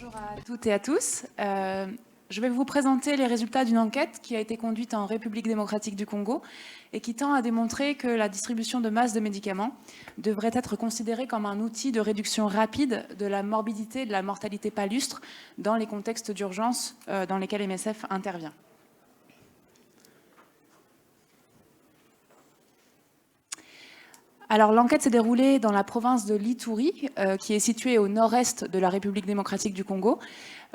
Bonjour à toutes et à tous. Je vais vous présenter les résultats d'une enquête qui a été conduite en République démocratique du Congo et qui tend à démontrer que la distribution de masse de médicaments devrait être considérée comme un outil de réduction rapide de la morbidité et de la mortalité palustre dans les contextes d'urgence dans lesquels MSF intervient. Alors, l'enquête s'est déroulée dans la province de l'Ituri, qui est située au nord-est de la République démocratique du Congo,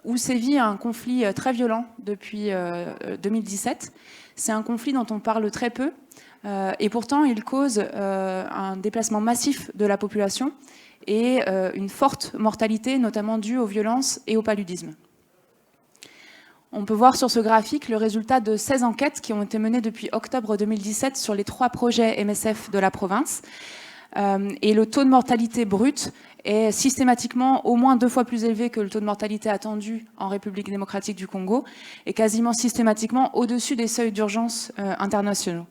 où sévit un conflit très violent depuis 2017. C'est un conflit dont on parle très peu, et pourtant il cause un déplacement massif de la population et une forte mortalité, notamment due aux violences et au paludisme. On peut voir sur ce graphique le résultat de 16 enquêtes qui ont été menées depuis octobre 2017 sur les 3 projets MSF de la province. Et le taux de mortalité brut est systématiquement au moins 2 fois plus élevé que le taux de mortalité attendu en République démocratique du Congo et quasiment systématiquement au-dessus des seuils d'urgence internationaux.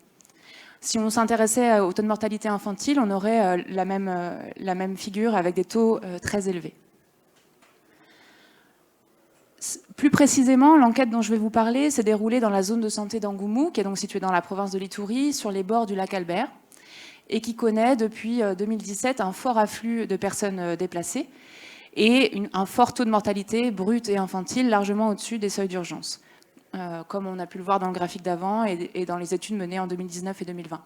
Si on s'intéressait au taux de mortalité infantile, on aurait la même figure avec des taux très élevés. Plus précisément, l'enquête dont je vais vous parler s'est déroulée dans la zone de santé d'Angoumou, qui est donc située dans la province de l'Ituri, sur les bords du lac Albert, et qui connaît depuis 2017 un fort afflux de personnes déplacées et un fort taux de mortalité brute et infantile largement au-dessus des seuils d'urgence, comme on a pu le voir dans le graphique d'avant et dans les études menées en 2019 et 2020.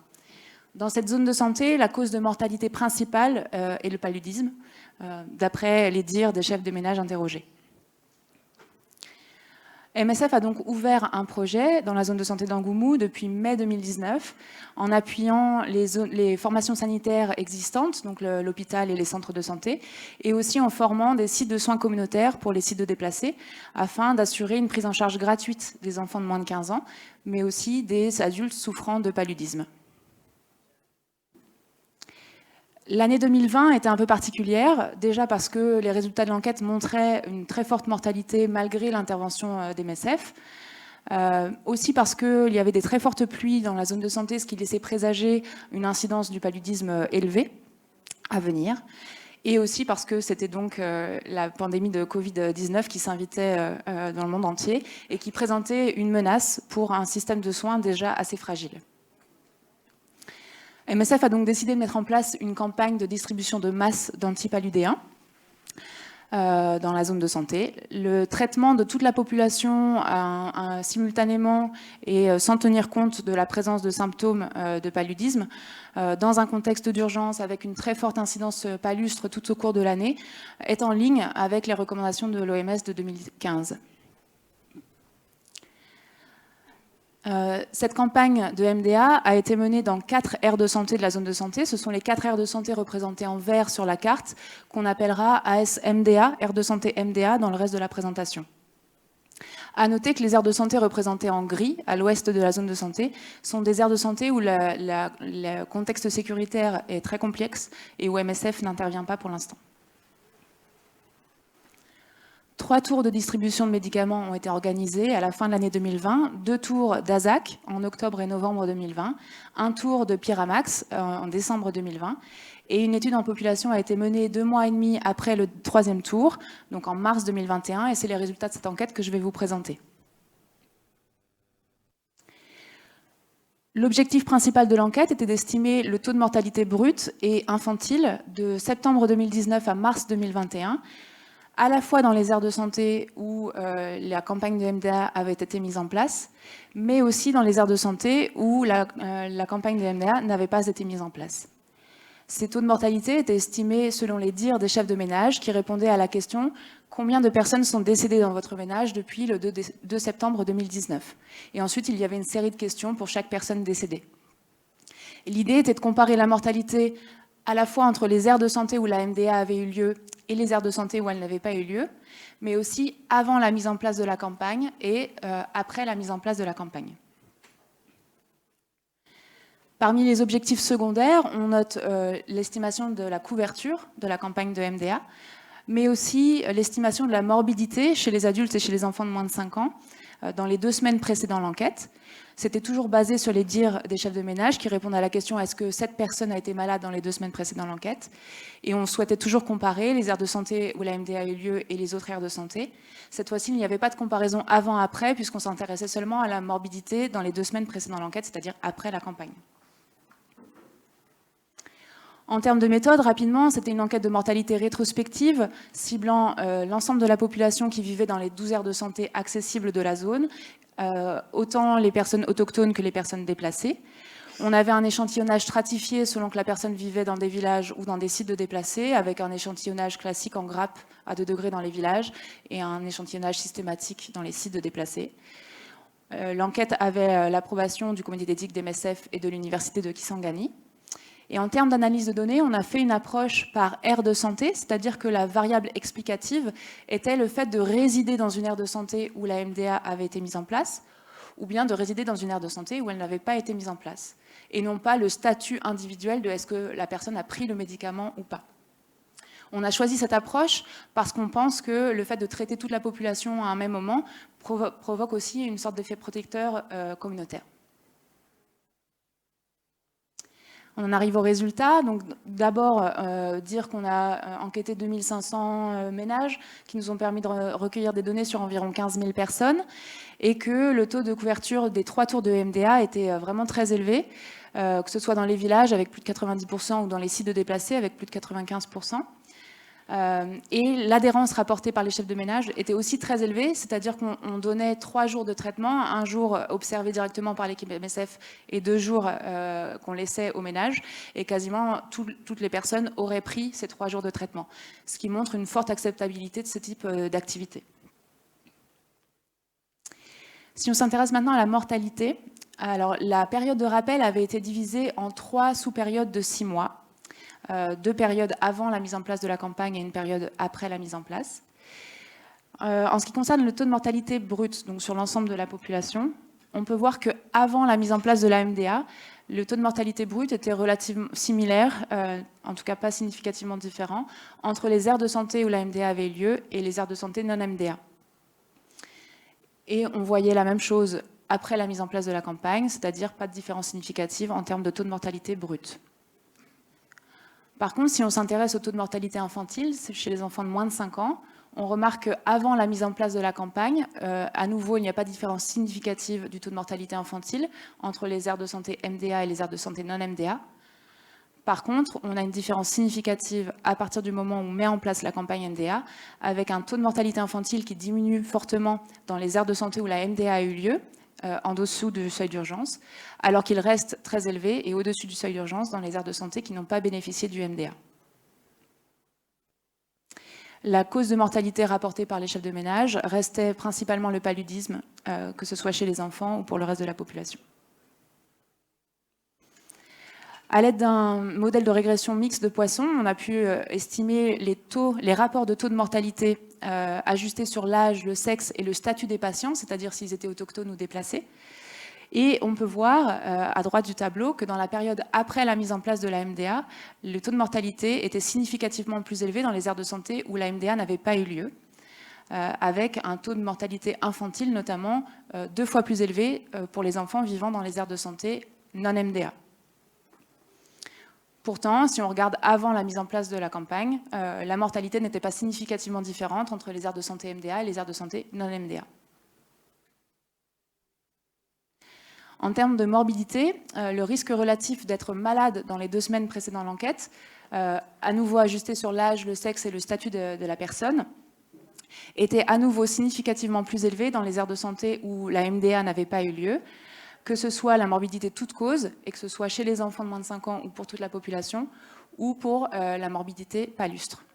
Dans cette zone de santé, la cause de mortalité principale est le paludisme, d'après les dires des chefs de ménage interrogés. MSF a donc ouvert un projet dans la zone de santé d'Angoumou depuis mai 2019 en appuyant les formations sanitaires existantes, donc l'hôpital et les centres de santé, et aussi en formant des sites de soins communautaires pour les sites de déplacés afin d'assurer une prise en charge gratuite des enfants de moins de 15 ans, mais aussi des adultes souffrant de paludisme. L'année 2020 était un peu particulière, déjà parce que les résultats de l'enquête montraient une très forte mortalité malgré l'intervention des MSF. Aussi parce qu'il y avait des très fortes pluies dans la zone de santé, ce qui laissait présager une incidence du paludisme élevée à venir. Et aussi parce que c'était donc la pandémie de Covid-19 qui s'invitait dans le monde entier et qui présentait une menace pour un système de soins déjà assez fragile. MSF a donc décidé de mettre en place une campagne de distribution de masse d'antipaludéens dans la zone de santé. Le traitement de toute la population simultanément et sans tenir compte de la présence de symptômes de paludisme dans un contexte d'urgence avec une très forte incidence palustre tout au cours de l'année est en ligne avec les recommandations de l'OMS de 2015. Cette campagne de MDA a été menée dans 4 aires de santé de la zone de santé. Ce sont les 4 aires de santé représentées en vert sur la carte qu'on appellera ASMDA, aires de santé MDA, dans le reste de la présentation. À noter que les aires de santé représentées en gris, à l'ouest de la zone de santé, sont des aires de santé où le contexte sécuritaire est très complexe et où MSF n'intervient pas pour l'instant. 3 tours de distribution de médicaments ont été organisés à la fin de l'année 2020, 2 tours d'AZAC en octobre et novembre 2020, un tour de Pyramax en décembre 2020, et une étude en population a été menée 2 mois et demi après le 3e tour, donc en mars 2021, et c'est les résultats de cette enquête que je vais vous présenter. L'objectif principal de l'enquête était d'estimer le taux de mortalité brute et infantile de septembre 2019 à mars 2021, à la fois dans les aires de santé où la campagne de MDA avait été mise en place, mais aussi dans les aires de santé où la campagne de MDA n'avait pas été mise en place. Ces taux de mortalité étaient estimés selon les dires des chefs de ménage qui répondaient à la question « Combien de personnes sont décédées dans votre ménage depuis le 2 septembre 2019 ?» Et ensuite, il y avait une série de questions pour chaque personne décédée. L'idée était de comparer la mortalité à la fois entre les aires de santé où la MDA avait eu lieu et les aires de santé où elle n'avait pas eu lieu, mais aussi avant la mise en place de la campagne et après la mise en place de la campagne. Parmi les objectifs secondaires, on note l'estimation de la couverture de la campagne de MDA, mais aussi l'estimation de la morbidité chez les adultes et chez les enfants de moins de 5 ans, dans les 2 semaines précédant l'enquête. C'était toujours basé sur les dires des chefs de ménage qui répondent à la question « Est-ce que cette personne a été malade dans les 2 semaines précédant l'enquête ?» Et on souhaitait toujours comparer les aires de santé où la MDA a eu lieu et les autres aires de santé. Cette fois-ci, il n'y avait pas de comparaison avant-après, puisqu'on s'intéressait seulement à la morbidité dans les 2 semaines précédant l'enquête, c'est-à-dire après la campagne. En termes de méthode, rapidement, c'était une enquête de mortalité rétrospective, ciblant l'ensemble de la population qui vivait dans les 12 aires de santé accessibles de la zone, autant les personnes autochtones que les personnes déplacées. On avait un échantillonnage stratifié selon que la personne vivait dans des villages ou dans des sites de déplacés, avec un échantillonnage classique en grappe à 2 degrés dans les villages et un échantillonnage systématique dans les sites de déplacés. L'enquête avait l'approbation du comité d'éthique des MSF et de l'université de Kisangani. Et en termes d'analyse de données, on a fait une approche par aire de santé, c'est-à-dire que la variable explicative était le fait de résider dans une aire de santé où la MDA avait été mise en place, ou bien de résider dans une aire de santé où elle n'avait pas été mise en place, et non pas le statut individuel de est-ce que la personne a pris le médicament ou pas. On a choisi cette approche parce qu'on pense que le fait de traiter toute la population à un même moment provoque aussi une sorte d'effet protecteur communautaire. On en arrive aux résultats. Donc, d'abord, dire qu'on a enquêté 2500 ménages qui nous ont permis de recueillir des données sur environ 15 000 personnes et que le taux de couverture des 3 tours de MDA était vraiment très élevé, que ce soit dans les villages avec plus de 90% ou dans les sites de déplacés avec plus de 95%. Et l'adhérence rapportée par les chefs de ménage était aussi très élevée, c'est-à-dire qu'on donnait 3 jours de traitement, 1 jour observé directement par l'équipe MSF et 2 jours qu'on laissait au ménage, et quasiment toutes les personnes auraient pris ces 3 jours de traitement, ce qui montre une forte acceptabilité de ce type d'activité. Si on s'intéresse maintenant à la mortalité, alors la période de rappel avait été divisée en 3 sous-périodes de 6 mois. 2 périodes avant la mise en place de la campagne et une période après la mise en place. En ce qui concerne le taux de mortalité brut, donc sur l'ensemble de la population, on peut voir qu'avant la mise en place de la MDA, le taux de mortalité brut était relativement similaire, en tout cas pas significativement différent, entre les aires de santé où la MDA avait lieu et les aires de santé non MDA. Et on voyait la même chose après la mise en place de la campagne, c'est-à-dire pas de différence significative en termes de taux de mortalité brut. Par contre, si on s'intéresse au taux de mortalité infantile, chez les enfants de moins de 5 ans, on remarque qu'avant la mise en place de la campagne, à nouveau, il n'y a pas de différence significative du taux de mortalité infantile entre les aires de santé MDA et les aires de santé non MDA. Par contre, on a une différence significative à partir du moment où on met en place la campagne MDA, avec un taux de mortalité infantile qui diminue fortement dans les aires de santé où la MDA a eu lieu, en dessous du seuil d'urgence, alors qu'il reste très élevé et au-dessus du seuil d'urgence dans les aires de santé qui n'ont pas bénéficié du MDA. La cause de mortalité rapportée par les chefs de ménage restait principalement le paludisme, que ce soit chez les enfants ou pour le reste de la population. À l'aide d'un modèle de régression mixte de Poisson, on a pu estimer les rapports de taux de mortalité ajustés sur l'âge, le sexe et le statut des patients, c'est-à-dire s'ils étaient autochtones ou déplacés. Et on peut voir à droite du tableau que dans la période après la mise en place de la MDA, le taux de mortalité était significativement plus élevé dans les aires de santé où la MDA n'avait pas eu lieu, avec un taux de mortalité infantile notamment 2 fois plus élevé pour les enfants vivant dans les aires de santé non MDA. Pourtant, si on regarde avant la mise en place de la campagne, la mortalité n'était pas significativement différente entre les aires de santé MDA et les aires de santé non MDA. En termes de morbidité, le risque relatif d'être malade dans les 2 semaines précédant l'enquête, à nouveau ajusté sur l'âge, le sexe et le statut de la personne, était à nouveau significativement plus élevé dans les aires de santé où la MDA n'avait pas eu lieu, que ce soit la morbidité toute cause, et que ce soit chez les enfants de moins de 5 ans ou pour toute la population, ou pour la morbidité palustre.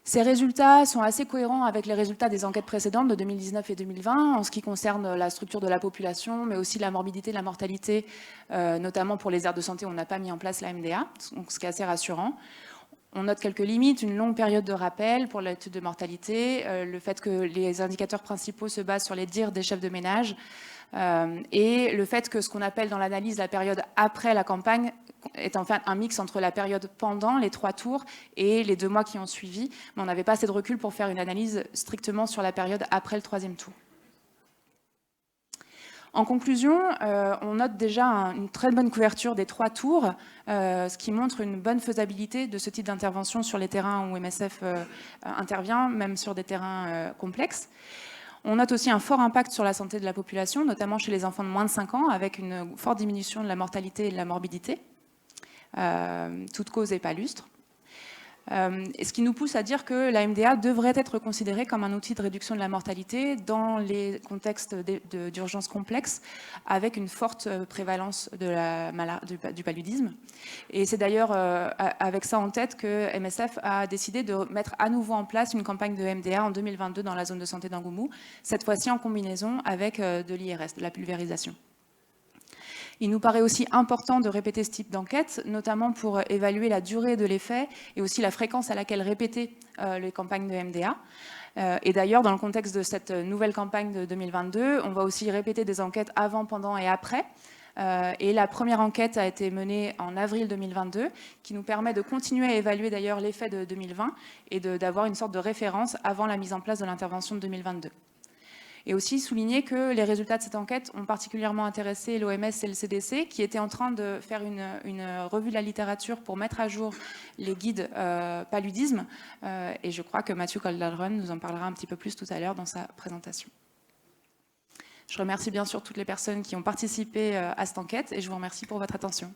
Ces résultats sont assez cohérents avec les résultats des enquêtes précédentes de 2019 et 2020 en ce qui concerne la structure de la population, mais aussi la morbidité, la mortalité, notamment pour les aires de santé où on n'a pas mis en place la MDA, donc ce qui est assez rassurant. On note quelques limites, une longue période de rappel pour l'étude de mortalité, le fait que les indicateurs principaux se basent sur les dires des chefs de ménage, et le fait que ce qu'on appelle dans l'analyse la période après la campagne est en fait un mix entre la période pendant les 3 tours et les 2 mois qui ont suivi, mais on n'avait pas assez de recul pour faire une analyse strictement sur la période après le 3e tour. En conclusion, on note déjà une très bonne couverture des 3 tours, ce qui montre une bonne faisabilité de ce type d'intervention sur les terrains où MSF intervient, même sur des terrains complexes. On note aussi un fort impact sur la santé de la population, notamment chez les enfants de moins de 5 ans, avec une forte diminution de la mortalité et de la morbidité, toute cause et palustre. Et ce qui nous pousse à dire que la MDA devrait être considérée comme un outil de réduction de la mortalité dans les contextes d'urgence complexes, avec une forte prévalence du paludisme. Et c'est d'ailleurs avec ça en tête que MSF a décidé de mettre à nouveau en place une campagne de MDA en 2022 dans la zone de santé d'Angoumou, cette fois-ci en combinaison avec de l'IRS, de la pulvérisation. Il nous paraît aussi important de répéter ce type d'enquête, notamment pour évaluer la durée de l'effet et aussi la fréquence à laquelle répéter les campagnes de MDA. Et d'ailleurs, dans le contexte de cette nouvelle campagne de 2022, on va aussi répéter des enquêtes avant, pendant et après. Et la première enquête a été menée en avril 2022, qui nous permet de continuer à évaluer d'ailleurs l'effet de 2020 et d'avoir une sorte de référence avant la mise en place de l'intervention de 2022. Et aussi souligner que les résultats de cette enquête ont particulièrement intéressé l'OMS et le CDC, qui étaient en train de faire une revue de la littérature pour mettre à jour les guides paludisme. Et je crois que Matthew Calderon nous en parlera un petit peu plus tout à l'heure dans sa présentation. Je remercie bien sûr toutes les personnes qui ont participé à cette enquête et je vous remercie pour votre attention.